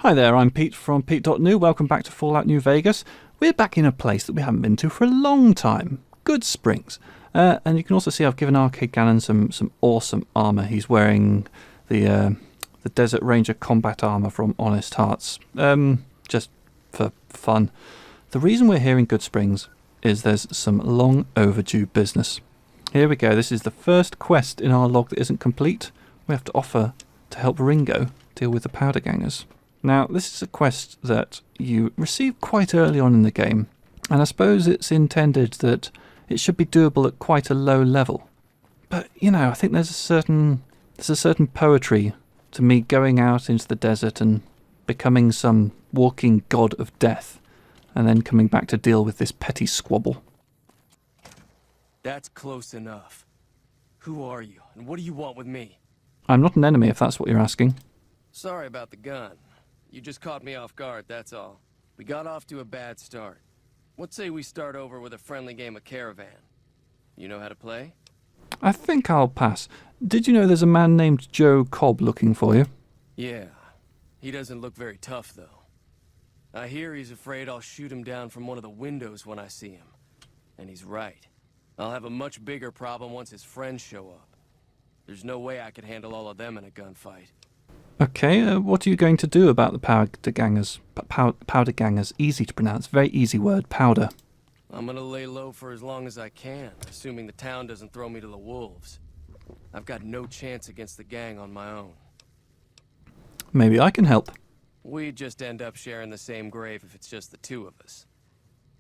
Hi there, I'm Pete from Pete.new. Welcome back to Fallout New Vegas. We're back in a place that we haven't been to for a long time, Goodsprings. And you can also see I've given Arcade Gannon some awesome armour. He's wearing the Desert Ranger combat armour from Honest Hearts, just for fun. The reason we're here in Goodsprings is there's some long overdue business. Here we go, this is the first quest in our log that isn't complete. We have to offer to help Ringo deal with the powder gangers. Now, this is a quest that you receive quite early on in the game, and I suppose it's intended that it should be doable at quite a low level. But, you know, I think there's a certain poetry to me going out into the desert and becoming some walking god of death, and then coming back to deal with this petty squabble. That's close enough. Who are you, and what do you want with me? I'm not an enemy, if that's what you're asking. Sorry about the gun. You just caught me off guard, that's all. We got off to a bad start. What say we start over with a friendly game of Caravan? You know how to play? I think I'll pass. Did you know there's a man named Joe Cobb looking for you? Yeah. He doesn't look very tough, though. I hear he's afraid I'll shoot him down from one of the windows when I see him. And he's right. I'll have a much bigger problem once his friends show up. There's no way I could handle all of them in a gunfight. Okay, what are you going to do about the powder gangers? Powder gangers, easy to pronounce, very easy word, powder. I'm gonna lay low for as long as I can, assuming the town doesn't throw me to the wolves. I've got no chance against the gang on my own. Maybe I can help. We'd just end up sharing the same grave if it's just the two of us.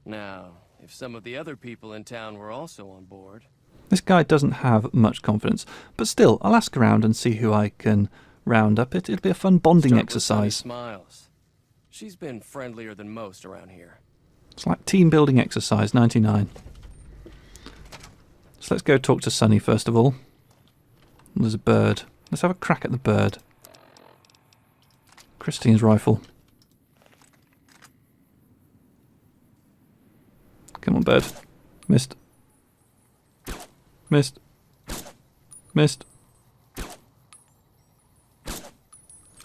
Now, if some of the other people in town were also on board... This guy doesn't have much confidence, but still, I'll ask around and see who I can round up. It'll be a fun bonding exercise. Smiles. She's been friendlier than most around here. It's like team building exercise 99. So let's go talk to Sunny first of all. There's a bird. Let's have a crack at the bird. Christine's rifle. Come on, bird. Missed. Missed. Missed.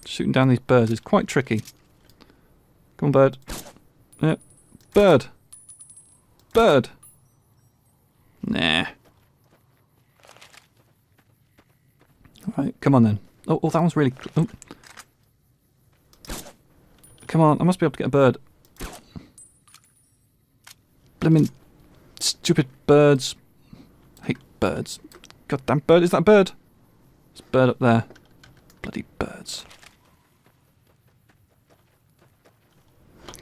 Shooting down these birds is quite tricky. Come on, bird. Yep. Bird. Bird. Nah. Right, come on then. Oh, that one's really... Oh. Come on, I must be able to get a bird. Blimmin' stupid birds. I hate birds. Goddamn bird, is that a bird? There's a bird up there. Bloody birds.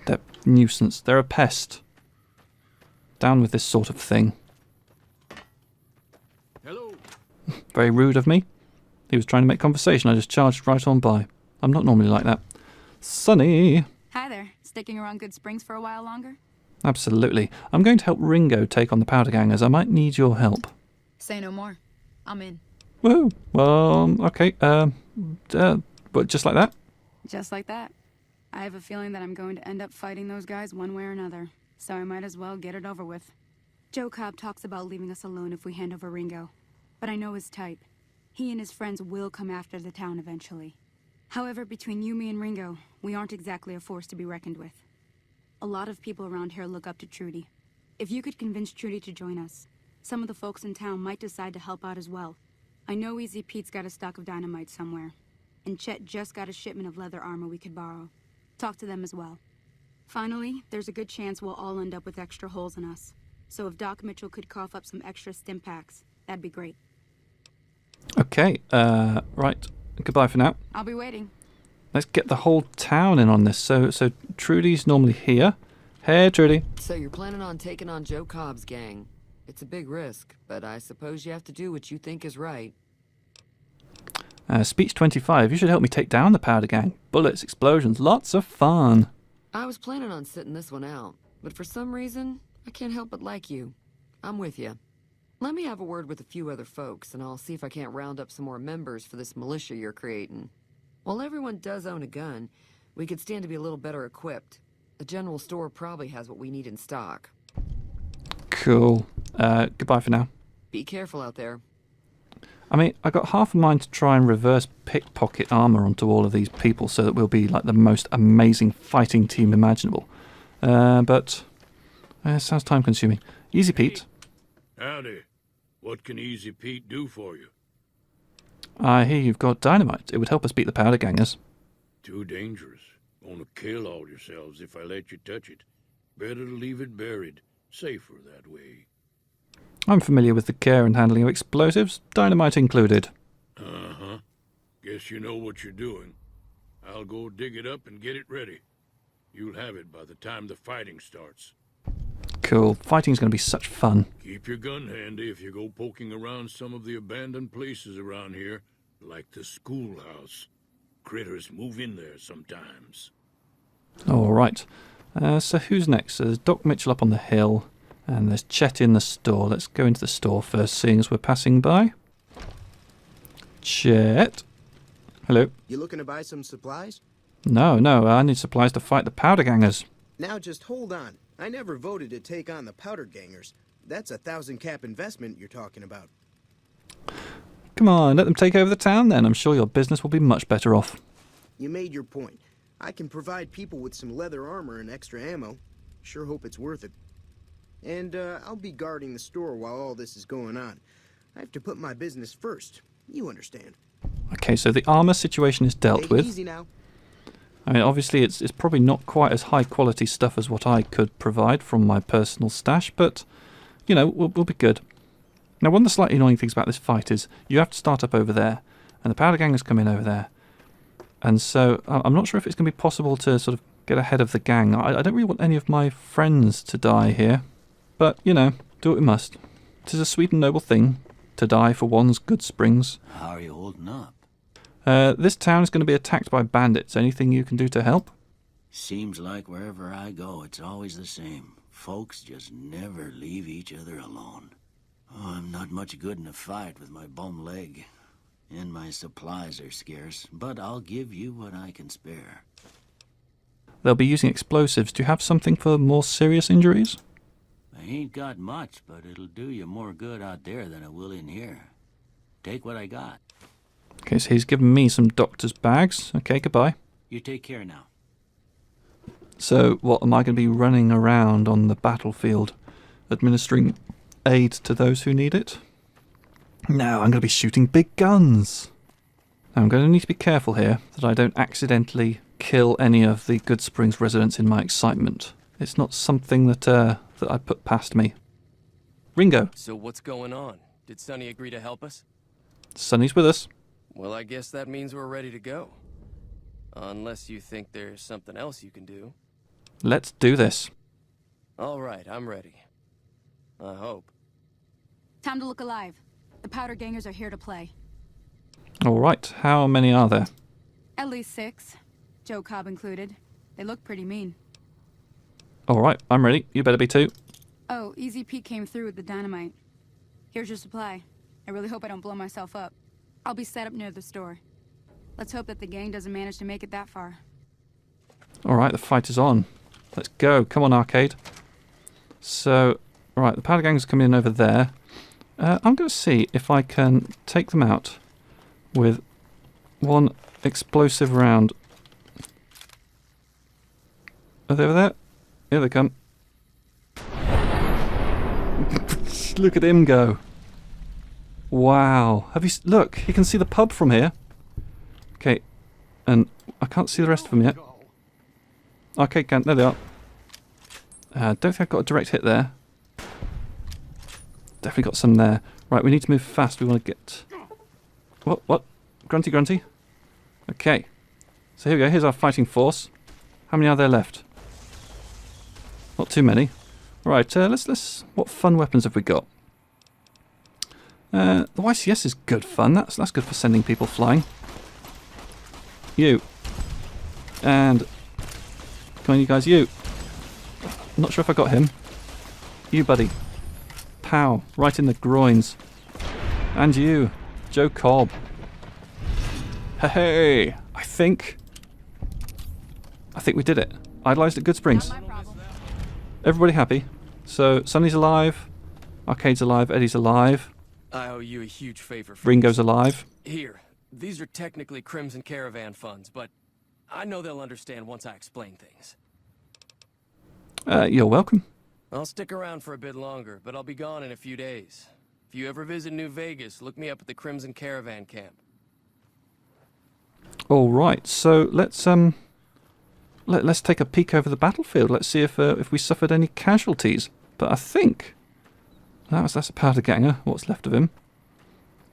They're a nuisance. They're a pest. Down with this sort of thing. Hello. Very rude of me. He was trying to make conversation. I just charged right on by. I'm not normally like that. Sunny! Hi there. Sticking around Goodsprings for a while longer? Absolutely. I'm going to help Ringo take on the powder gangers. I might need your help. Say no more. I'm in. Woohoo! Well, okay. But just like that? Just like that. I have a feeling that I'm going to end up fighting those guys one way or another, so I might as well get it over with. Joe Cobb talks about leaving us alone if we hand over Ringo, but I know his type. He and his friends will come after the town eventually. However, between you, me, and Ringo, we aren't exactly a force to be reckoned with. A lot of people around here look up to Trudy. If you could convince Trudy to join us, some of the folks in town might decide to help out as well. I know Easy Pete's got a stock of dynamite somewhere, and Chet just got a shipment of leather armor we could borrow. Talk to them as well. Finally, there's a good chance we'll all end up with extra holes in us. So if Doc Mitchell could cough up some extra stim packs, that'd be great. Okay, right. Goodbye for now. I'll be waiting. Let's get the whole town in on this. So Trudy's normally here. Hey, Trudy. So you're planning on taking on Joe Cobb's gang. It's a big risk, but I suppose you have to do what you think is right. Speech 25. You should help me take down the powder gang. Bullets, explosions, lots of fun. I was planning on sitting this one out, but for some reason, I can't help but like you. I'm with you. Let me have a word with a few other folks, and I'll see if I can't round up some more members for this militia you're creating. While everyone does own a gun, we could stand to be a little better equipped. The general store probably has what we need in stock. Cool. Goodbye for now. Be careful out there. I mean, I got half a mind to try and reverse pickpocket armor onto all of these people so that we'll be like the most amazing fighting team imaginable. But it sounds time consuming. Easy Pete. Howdy. What can Easy Pete do for you? I hear you've got dynamite. It would help us beat the powder gangers. Too dangerous. Gonna kill all yourselves if I let you touch it. Better to leave it buried. Safer that way. I'm familiar with the care and handling of explosives, dynamite included. Uh-huh. Guess you know what you're doing. I'll go dig it up and get it ready. You'll have it by the time the fighting starts. Cool. Fighting's going to be such fun. Keep your gun handy if you go poking around some of the abandoned places around here, like the schoolhouse. Critters move in there sometimes. All right. So who's next? So there's Doc Mitchell up on the hill, and there's Chet in the store. Let's go into the store first, seeing as we're passing by. Chet. Hello. You looking to buy some supplies? No, I need supplies to fight the powder gangers. Now just hold on. I never voted to take on the powder gangers. That's 1,000 cap investment you're talking about. Come on, let them take over the town then. I'm sure your business will be much better off. You made your point. I can provide people with some leather armor and extra ammo. Sure hope it's worth it. And I'll be guarding the store while all this is going on. I have to put my business first. You understand. Okay, so the armor situation is dealt Take it with. easy now. I mean, obviously it's probably not quite as high quality stuff as what I could provide from my personal stash, but, you know, we'll be good. Now, one of the slightly annoying things about this fight is you have to start up over there, and the powder gangers come in over there. And so I'm not sure if it's going to be possible to sort of get ahead of the gang. I don't really want any of my friends to die here, but, you know, do what we must. 'Tis a sweet and noble thing to die for one's Goodsprings. How are you holding up? This town is going to be attacked by bandits. Anything you can do to help? Seems like wherever I go, it's always the same. Folks just never leave each other alone. Oh, I'm not much good in a fight with my bum leg. And my supplies are scarce, but I'll give you what I can spare. They'll be using explosives. Do you have something for more serious injuries? I ain't got much, but it'll do you more good out there than it will in here. Take what I got. Okay, so he's given me some doctor's bags. Okay, goodbye. You take care now. So, what, am I going to be running around on the battlefield, administering aid to those who need it? No, I'm going to be shooting big guns. Now, I'm going to need to be careful here that I don't accidentally kill any of the Goodsprings residents in my excitement. It's not something that I put past me. Ringo. So what's going on? Did Sonny agree to help us? Sonny's with us. Well, I guess that means we're ready to go. Unless you think there's something else you can do. Let's do this. All right, I'm ready. I hope. Time to look alive. The powder gangers are here to play. All right, how many are there? At least 6. Joe Cobb included. They look pretty mean. All right, I'm ready. You better be too. Oh, Easy Pete came through with the dynamite. Here's your supply. I really hope I don't blow myself up. I'll be set up near the store. Let's hope that the gang doesn't manage to make it that far. All right, the fight is on. Let's go. Come on, Arcade. So, all right, the powder gangs are coming in over there. I'm going to see if I can take them out with one explosive round. Are they over there? Here they come. Look at him go. Wow. Have you... Look, you can see the pub from here. Okay, and I can't see the rest of them yet. Okay, there they are. Don't think I've got a direct hit there. Definitely got some there. Right, we need to move fast. We want to get... What? Grunty, grunty. Okay. So here we go. Here's our fighting force. How many are there left? Not too many. Right, let's... What fun weapons have we got? The YCS is good fun. That's good for sending people flying. You. And... Come on, you guys. You. I'm not sure if I got him. You, buddy. Pow. Right in the groins. And you. Joe Cobb. Hey! I think we did it. Idolized at Goodsprings. Not my problem. Everybody happy? So, Sonny's alive. Arcade's alive. Eddie's alive. I owe you a huge favor for Ringo's this. alive. Here, these are technically Crimson Caravan funds, but I know they'll understand once I explain things. You're welcome. I'll stick around for a bit longer, but I'll be gone in a few days. If you ever visit New Vegas, look me up at the Crimson Caravan camp. All right, so let's take a peek over the battlefield. Let's see if we suffered any casualties. But I think that's a powder ganger. What's left of him?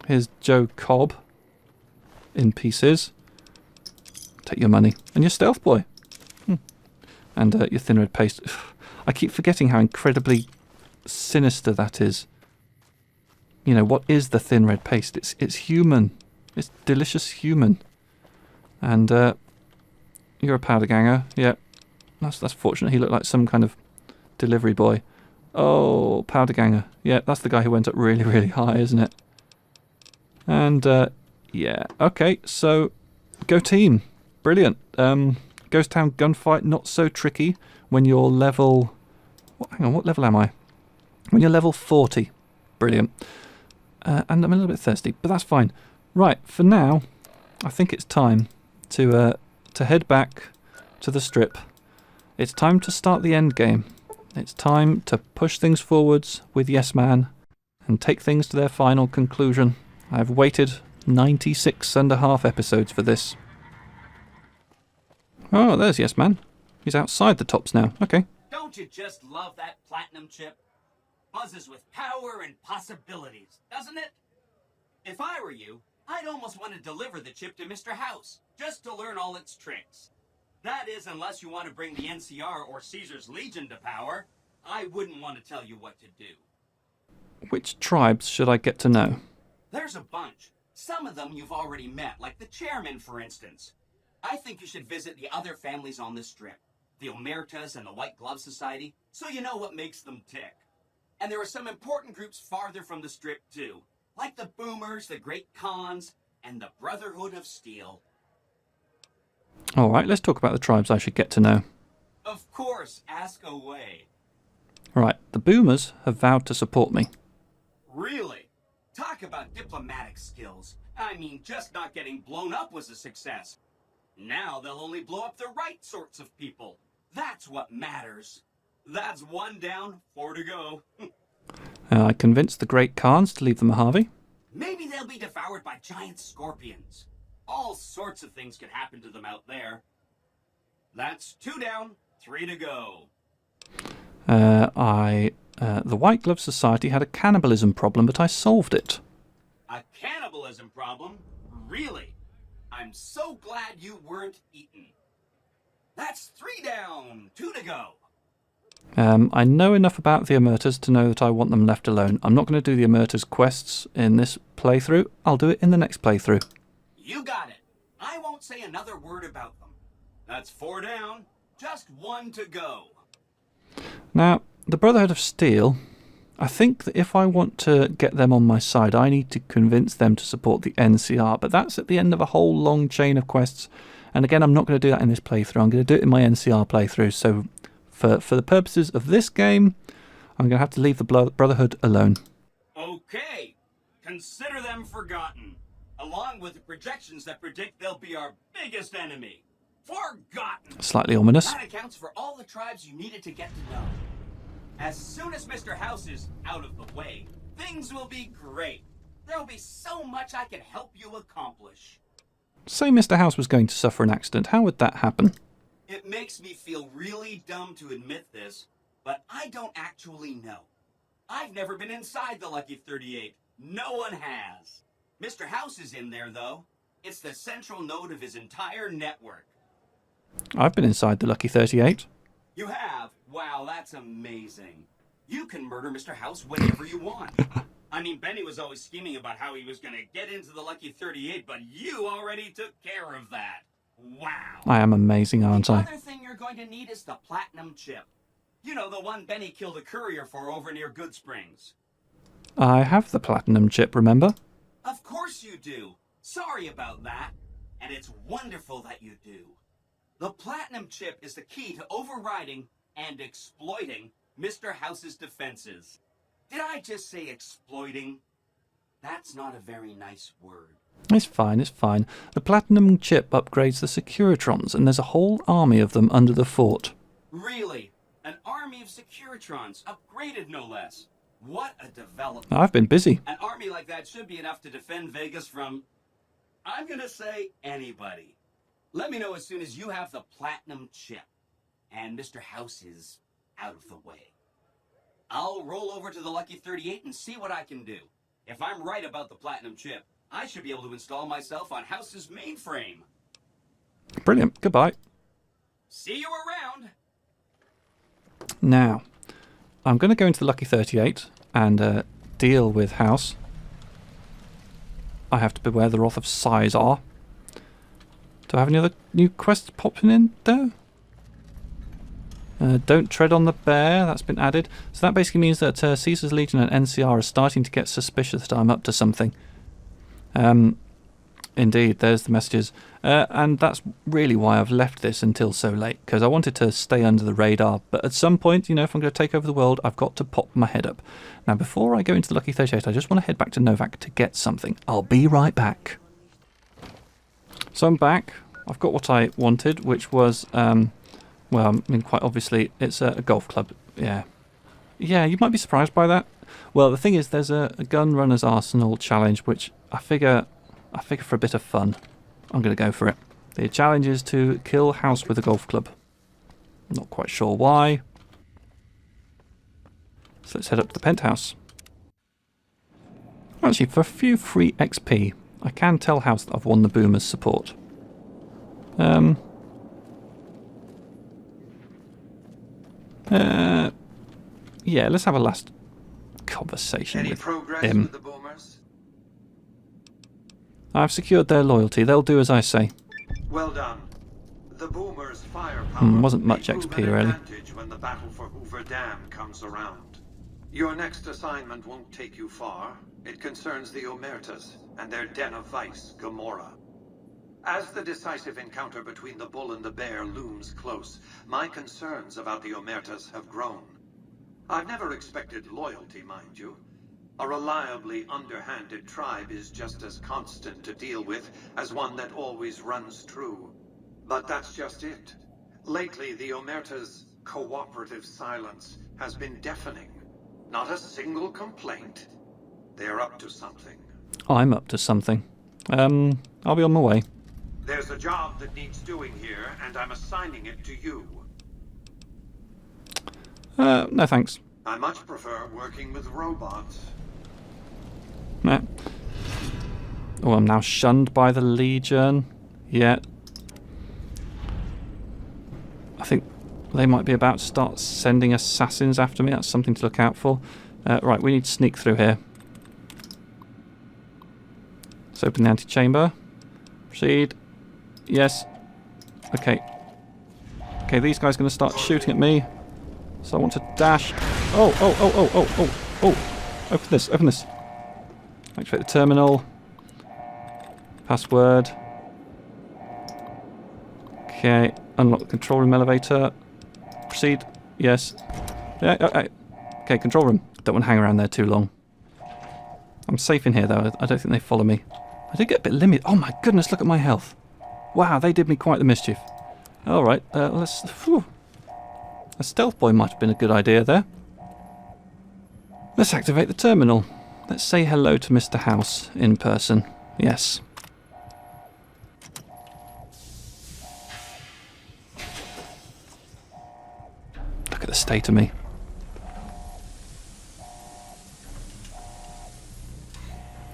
Here's Joe Cobb in pieces. Take your money and your stealth boy, and your thin red paste. I keep forgetting how incredibly sinister that is. You know, what is the thin red paste? It's human. It's delicious human. And you're a powder ganger. Yeah, that's fortunate. He looked like some kind of delivery boy. Oh, powder ganger. Yeah, that's the guy who went up really, really high, isn't it? And yeah, okay. So go team. Brilliant. Ghost Town gunfight, not so tricky when you're level... hang on, what level am I? When you're level 40. Brilliant. And I'm a little bit thirsty, but that's fine. Right, for now, I think it's time to head back to the strip. It's time to start the end game. It's time to push things forwards with Yes Man and take things to their final conclusion. I've waited 96.5 episodes for this. Oh, there's Yes Man. He's outside the tops now. Okay. Don't you just love that platinum chip? Buzzes with power and possibilities, doesn't it? If I were you, I'd almost want to deliver the chip to Mr. House, just to learn all its tricks. That is, unless you want to bring the NCR or Caesar's Legion to power. I wouldn't want to tell you what to do. Which tribes should I get to know? There's a bunch. Some of them you've already met, like the chairman, for instance. I think you should visit the other families on the strip, the Omertas and the White Glove Society, so you know what makes them tick. And there are some important groups farther from the strip, too, like the Boomers, the Great Khans, and the Brotherhood of Steel. All right, let's talk about the tribes I should get to know. Of course, ask away. Right, the Boomers have vowed to support me. Really? Talk about diplomatic skills. I mean, just not getting blown up was a success. Now they'll only blow up the right sorts of people. That's what matters. That's 1 down, 4 to go. I convinced the Great Khans to leave the Mojave. Maybe they'll be devoured by giant scorpions. All sorts of things could happen to them out there. That's 2 down, 3 to go. The White Glove Society had a cannibalism problem, but I solved it. A cannibalism problem? Really? I'm so glad you weren't eaten. That's 3 down, 2 to go. I know enough about the Omertas to know that I want them left alone. I'm not going to do the Omertas quests in this playthrough. I'll do it in the next playthrough. You got it. I won't say another word about them. That's 4 down, just 1 to go. Now, the Brotherhood of Steel, I think that if I want to get them on my side, I need to convince them to support the NCR, but that's at the end of a whole long chain of quests. And again, I'm not going to do that in this playthrough. I'm going to do it in my NCR playthrough. So for the purposes of this game, I'm going to have to leave the Brotherhood alone. Okay. Consider them forgotten, along with the projections that predict they'll be our biggest enemy. Forgotten! Slightly ominous. That accounts for all the tribes you needed to get to know. As soon as Mr. House is out of the way, things will be great. There'll be so much I can help you accomplish. Say Mr. House was going to suffer an accident. How would that happen? It makes me feel really dumb to admit this, but I don't actually know. I've never been inside the Lucky 38. No one has. Mr. House is in there, though. It's the central node of his entire network. I've been inside the Lucky 38. You have? Wow, that's amazing. You can murder Mr. House whenever you want. I mean, Benny was always scheming about how he was going to get into the Lucky 38, but you already took care of that. Wow. I am amazing, aren't I? The other thing you're going to need is the platinum chip. You know, the one Benny killed a courier for over near Goodsprings. I have the platinum chip, remember? Of course you do. Sorry about that. And it's wonderful that you do. The platinum chip is the key to overriding and exploiting Mr. House's defenses. Did I just say exploiting? That's not a very nice word. It's fine, it's fine. The platinum chip upgrades the Securitrons, and there's a whole army of them under the fort. Really? An army of Securitrons, upgraded no less. What a development. I've been busy. An army like that should be enough to defend Vegas from, I'm gonna say, anybody. Let me know as soon as you have the platinum chip, and Mr. House is out of the way. I'll roll over to the Lucky 38 and see what I can do. If I'm right about the platinum chip, I should be able to install myself on House's mainframe. Brilliant. Goodbye. See you around. Now, I'm going to go into the Lucky 38 and deal with House. I have to beware the wrath of Caesar. Do I have any other new quests popping in there? Don't tread on the bear. That's been added. So that basically means that Caesar's Legion and NCR are starting to get suspicious that I'm up to something. Indeed, there's the messages. And that's really why I've left this until so late, because I wanted to stay under the radar. But at some point, you know, if I'm going to take over the world, I've got to pop my head up. Now, before I go into the Lucky 38, I just want to head back to Novak to get something. I'll be right back. So I'm back. I've got what I wanted, which was, well, I mean, quite obviously, it's a golf club. Yeah. Yeah, you might be surprised by that. Well, the thing is, there's a gun runner's arsenal challenge, which I figure for a bit of fun, I'm going to go for it. The challenge is to kill House with a golf club. I'm not quite sure why. So let's head up to the penthouse. Actually, for a few free XP, I can tell House that I've won the Boomers' support. Yeah, let's have a last conversation with him. With the Boomers? I've secured their loyalty. They'll do as I say. Well done. The Boomers' firepower wasn't much may prove XP an really. advantage when the battle for Hoover Dam comes around. Your next assignment won't take you far. It concerns the Omertas and their den of vice, Gomorrah. As the decisive encounter between the bull and the bear looms close, my concerns about the Omertas have grown. I've never expected loyalty, mind you. A reliably underhanded tribe is just as constant to deal with as one that always runs true. But that's just it. Lately, the Omerta's cooperative silence has been deafening. Not a single complaint. They're up to something. I'm up to something. I'll be on my way. There's a job that needs doing here, and I'm assigning it to you. No thanks. I much prefer working with robots. Nah. Oh, I'm now shunned by the Legion. Yeah. I think they might be about to start sending assassins after me. That's something to look out for. Right, we need to sneak through here. Let's open the antechamber. Proceed. Yes. Okay. Okay, these guys are going to start shooting at me. So I want to dash. Oh. Open this. Activate the terminal. Password. Okay. Unlock the control room elevator. Proceed. Yes. Yeah. Okay, control room. Don't want to hang around there too long. I'm safe in here, though. I don't think they follow me. I did get a bit limited. Oh my goodness, look at my health. Wow, they did me quite the mischief. Alright, let's... Whew. A stealth boy might have been a good idea there. Let's activate the terminal. Let's say hello to Mr. House in person. Yes. Look at the state of me.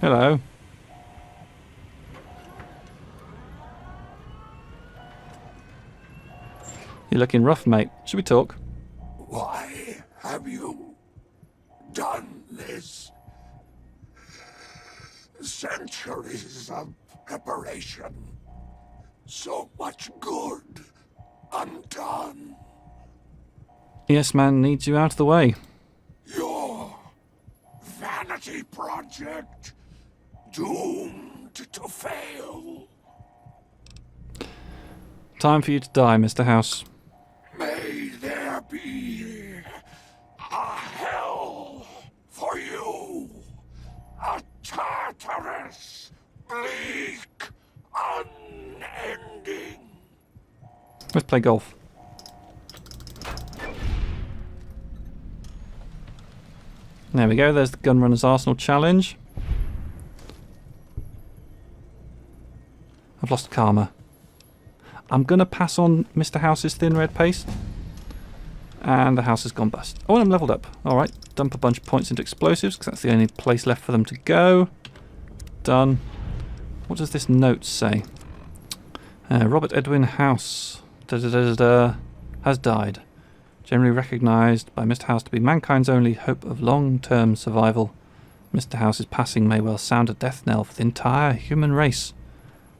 Hello. You're looking rough, mate. Should we talk? Why have you done this? Centuries of preparation. So much good undone. Yes, man, needs you out of the way. Your vanity project doomed to fail. Time for you to die, Mr. House. May there be a hell for you. A task Let's play golf. There we go, there's the Gunrunner's Arsenal Challenge. I've lost karma. I'm going to pass on Mr. House's thin red paste. And the house has gone bust. Oh, and I'm leveled up. Alright, dump a bunch of points into explosives, because that's the only place left for them to go. Done. What does this note say? Robert Edwin House has died. Generally recognised by Mr. House to be mankind's only hope of long-term survival. Mr. House's passing may well sound a death knell for the entire human race.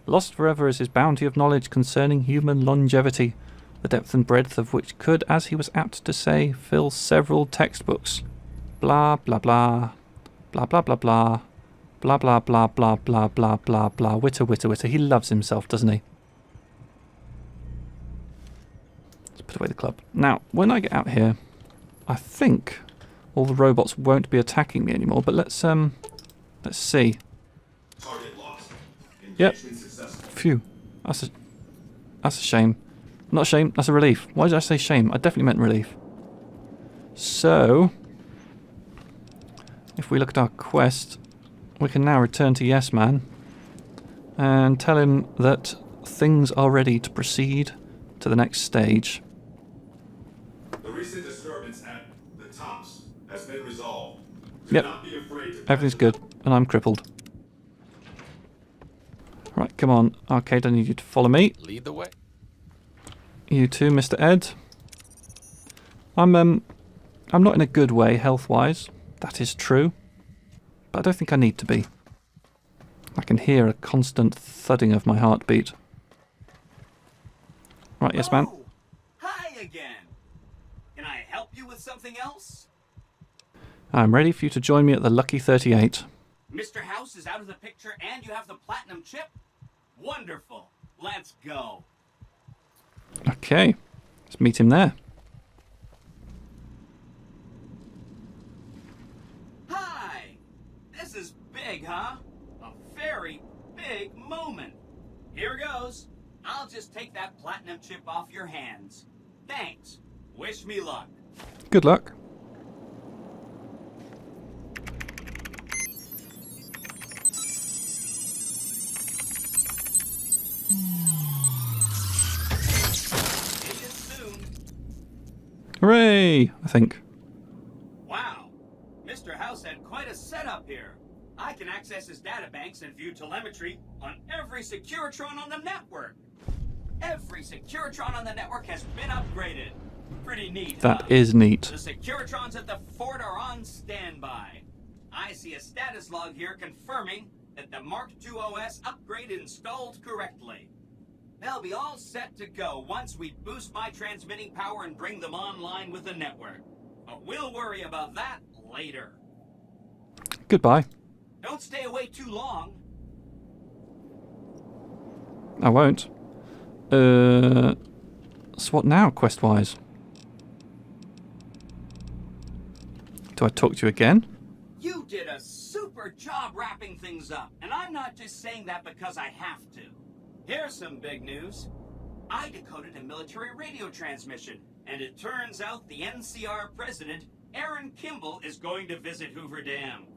Lost forever is his bounty of knowledge concerning human longevity, the depth and breadth of which could, as he was apt to say, fill several textbooks. Blah, blah, blah. Blah, blah, blah, blah. Blah, blah, blah, blah, blah, blah, blah, blah. Witter, witter, witter. He loves himself, doesn't he? Let's put away the club. Now, when I get out here, I think all the robots won't be attacking me anymore, but let's see. Yep. Phew. That's a shame. Not a shame, that's a relief. Why did I say shame? I definitely meant relief. So, if we look at our quest, we can now return to Yes Man and tell him that things are ready to proceed to the next stage. The recent disturbance at the Tops has been resolved. Yep. Everything's good, and I'm crippled. Right, come on, Arcade, I need you to follow me. Lead the way. You too, Mr. Ed. I'm not in a good way, health-wise. That is true. But I don't think I need to be. I can hear a constant thudding of my heartbeat. Right, yes, man. Hi again. Can I help you with something else? I'm ready for you to join me at the Lucky 38. Mr. House is out of the picture and you have the platinum chip? Wonderful. Let's go. Okay, let's meet him there. Hi! This is big, huh? A very big moment. Here goes. I'll just take that platinum chip off your hands. Thanks. Wish me luck. Good luck. Hooray, I think. Wow. Mr. House had quite a setup here. I can access his databanks and view telemetry on every Securitron on the network. Every Securitron on the network has been upgraded. Pretty neat, That is neat. The Securitrons at the fort are on standby. I see a status log here confirming that the Mark II OS upgrade installed correctly. They'll be all set to go once we boost my transmitting power and bring them online with the network. But we'll worry about that later. Goodbye. Don't stay away too long. I won't. So what now, quest-wise? Do I talk to you again? You did a super job wrapping things up, and I'm not just saying that because I have to. Here's some big news. I decoded a military radio transmission, and it turns out the NCR president, Aaron Kimball, is going to visit Hoover Dam.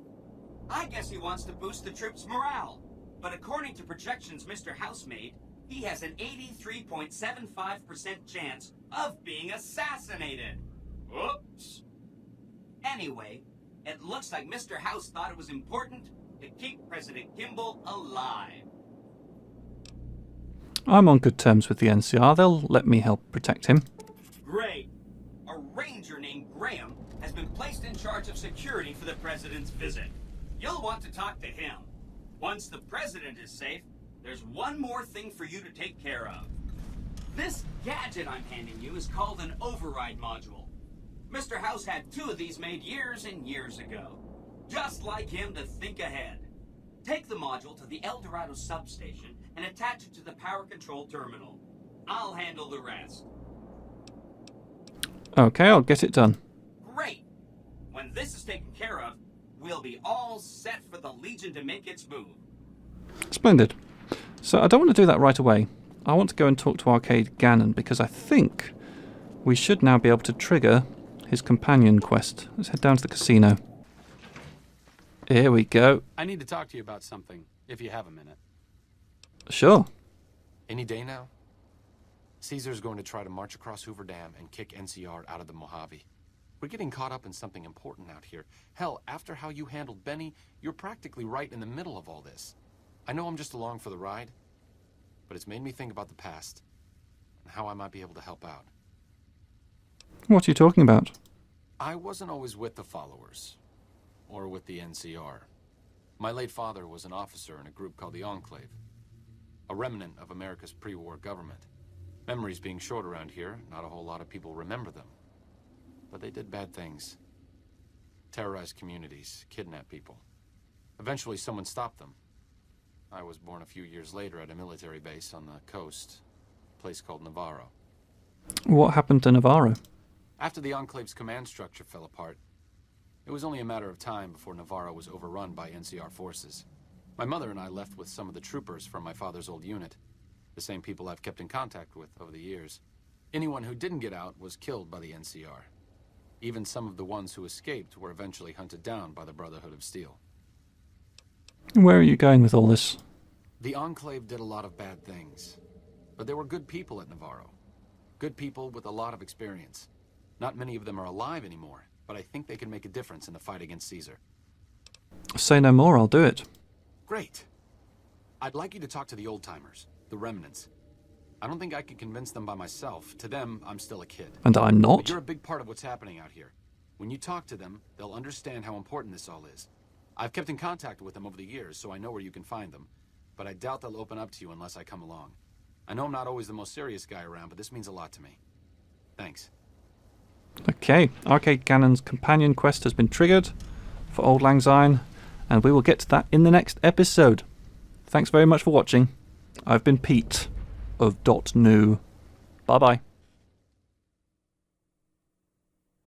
I guess he wants to boost the troops' morale, but according to projections Mr. House made, he has an 83.75% chance of being assassinated. Oops. Anyway, it looks like Mr. House thought it was important to keep President Kimball alive. I'm on good terms with the NCR. They'll let me help protect him. Great. A ranger named Graham has been placed in charge of security for the president's visit. You'll want to talk to him. Once the president is safe, there's one more thing for you to take care of. This gadget I'm handing you is called an override module. Mr. House had 2 of these made years and years ago. Just like him to think ahead. Take the module to the El Dorado substation and attach it to the power control terminal. I'll handle the rest. Okay, I'll get it done. Great! When this is taken care of, we'll be all set for the Legion to make its move. Splendid. So I don't want to do that right away. I want to go and talk to Arcade Gannon, because I think we should now be able to trigger his companion quest. Let's head down to the casino. Here we go. I need to talk to you about something, if you have a minute. Sure. Any day now? Caesar's going to try to march across Hoover Dam and kick NCR out of the Mojave. We're getting caught up in something important out here. Hell, after how you handled Benny, you're practically right in the middle of all this. I know I'm just along for the ride, but it's made me think about the past and how I might be able to help out. What are you talking about? I wasn't always with the followers, or with the NCR. My late father was an officer in a group called the Enclave, a remnant of America's pre-war government. Memories being short around here, not a whole lot of people remember them. But they did bad things. Terrorized communities, kidnapped people. Eventually someone stopped them. I was born a few years later at a military base on the coast, a place called Navarro. What happened to Navarro? After the Enclave's command structure fell apart, it was only a matter of time before Navarro was overrun by NCR forces. My mother and I left with some of the troopers from my father's old unit, the same people I've kept in contact with over the years. Anyone who didn't get out was killed by the NCR. Even some of the ones who escaped were eventually hunted down by the Brotherhood of Steel. Where are you going with all this? The Enclave did a lot of bad things, but there were good people at Navarro. Good people with a lot of experience. Not many of them are alive anymore, but I think they can make a difference in the fight against Caesar. Say no more, I'll do it. Great. I'd like you to talk to the old-timers, the remnants. I don't think I could convince them by myself. To them, I'm still a kid. And I'm not? But you're a big part of what's happening out here. When you talk to them, they'll understand how important this all is. I've kept in contact with them over the years, so I know where you can find them. But I doubt they'll open up to you unless I come along. I know I'm not always the most serious guy around, but this means a lot to me. Thanks. Okay, Arcade Gannon's companion quest has been triggered for Old Lang Syne, and we will get to that in the next episode. Thanks very much for watching. I've been Pete of .new. Bye bye.